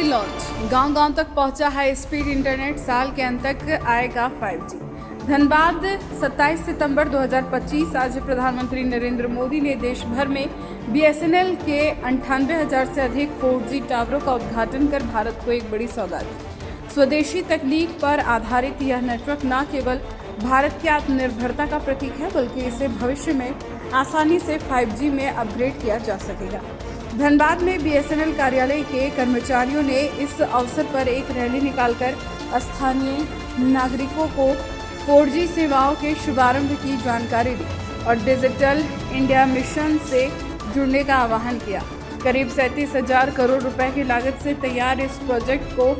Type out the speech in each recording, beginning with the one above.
Finally launch, गांव-गांव तक पहुंचा हाई स्पीड इंटरनेट, साल के अंत तक आएगा 5G। धनबाद 27 सितंबर 2025 आज प्रधानमंत्री नरेंद्र मोदी ने देश भर में BSNL के 98,000 से अधिक 4G टावरों का उद्घाटन कर भारत को एक बड़ी सौगात दी। स्वदेशी तकनीक पर आधारित यह नेटवर्क न केवल भारत की आत्मनिर्भरता का प्रतीक है, बल्कि इसे भविष्य में आसानी से 5G में अपग्रेड किया जा सकेगा। धनबाद में BSNL कार्यालय के कर्मचारियों ने इस अवसर पर एक रैली निकालकर स्थानीय नागरिकों को 4G सेवाओं के शुभारंभ की जानकारी दी और डिजिटल इंडिया मिशन से जुड़ने का आह्वान किया। करीब 37,000 करोड़ रुपए की लागत से तैयार इस प्रोजेक्ट को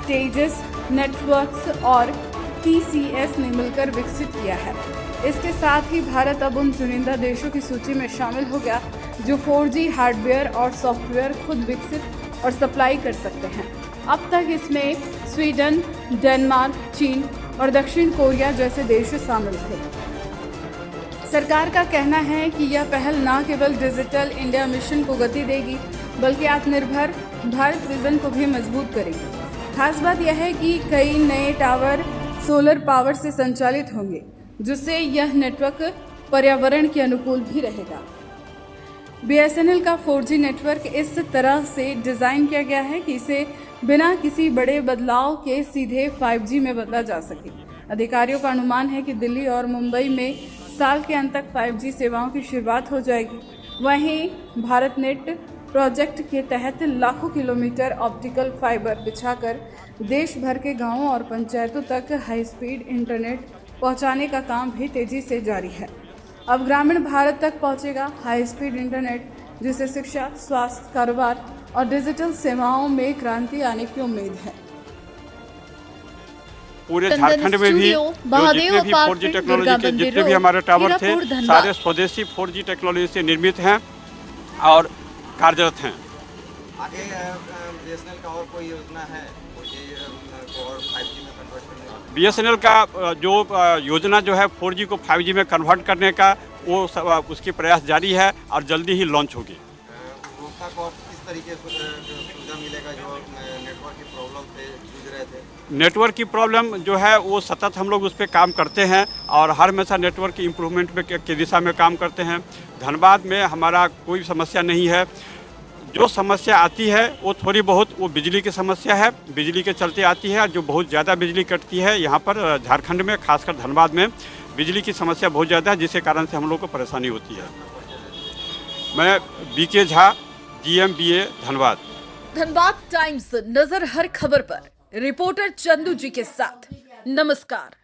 तेजस नेटवर्क्स और TCS ने मिलकर विकसित किया है। इसके साथ ही भारत अब उन चुनिंदा देशों की सूची में शामिल हो गया जो 4G हार्डवेयर और सॉफ्टवेयर खुद विकसित और सप्लाई कर सकते हैं। अब तक इसमें स्वीडन, डेनमार्क, चीन और दक्षिण कोरिया जैसे देश शामिल थे। सरकार का कहना है कि यह पहल न केवल डिजिटल इंडिया मिशन को गति देगी, बल्कि आत्मनिर्भर भारत विजन को भी मजबूत करेगी। खास बात यह है कि कई नए टावर सोलर पावर से संचालित होंगे, जिससे यह नेटवर्क पर्यावरण के अनुकूल भी रहेगा। BSNL का 4G नेटवर्क इस तरह से डिज़ाइन किया गया है कि इसे बिना किसी बड़े बदलाव के सीधे 5G में बदला जा सके। अधिकारियों का अनुमान है कि दिल्ली और मुंबई में साल के अंत तक 5G सेवाओं की शुरुआत हो जाएगी। वहीं भारत नेट प्रोजेक्ट के तहत लाखों किलोमीटर ऑप्टिकल फाइबर बिछाकर देश भर के गांवों और पंचायतों तक हाई स्पीड इंटरनेट पहुंचाने का काम भी तेजी से जारी है। अब ग्रामीण भारत तक पहुंचेगा हाई स्पीड इंटरनेट, जिससे शिक्षा, स्वास्थ्य, कारोबार और डिजिटल सेवाओं में क्रांति आने की उम्मीद है। पूरे झारखंड में भी जितने भी 4G टेक्नोलॉजी के जितने भी हमारे टावर थे, सारे स्वदेशी 4G टेक्नोलॉजी से निर्मित हैं और कार्यरत हैं। आगे BSNL का और कोई योजना है और 5G में कन्वर्ट करने का? BSNL का जो योजना जो है 4G को 5G में कन्वर्ट करने का, वो उसकी प्रयास जारी है और जल्दी ही लॉन्च होगी। उपभोक्ता को किस तरीके से सुविधा मिलेगा जो नेटवर्क की प्रॉब्लम से जूझ रहे थे? नेटवर्क की प्रॉब्लम जो है वो सतत हम लोग उस पर काम करते हैं और हर हमेशा नेटवर्क की इम्प्रूवमेंट की दिशा में काम करते हैं। धनबाद में हमारा कोई समस्या नहीं है। जो समस्या आती है वो थोड़ी बहुत वो बिजली की समस्या है, बिजली के चलते आती है। जो बहुत ज़्यादा बिजली कटती है यहाँ पर झारखंड में, खासकर धनबाद में बिजली की समस्या बहुत ज़्यादा है, जिसके कारण से हम लोग को परेशानी होती है। मैं BK Jha, GMBA Dhanbad. Dhanbad times, नजर हर खबर पर। रिपोर्टर चंदू जी के साथ। नमस्कार।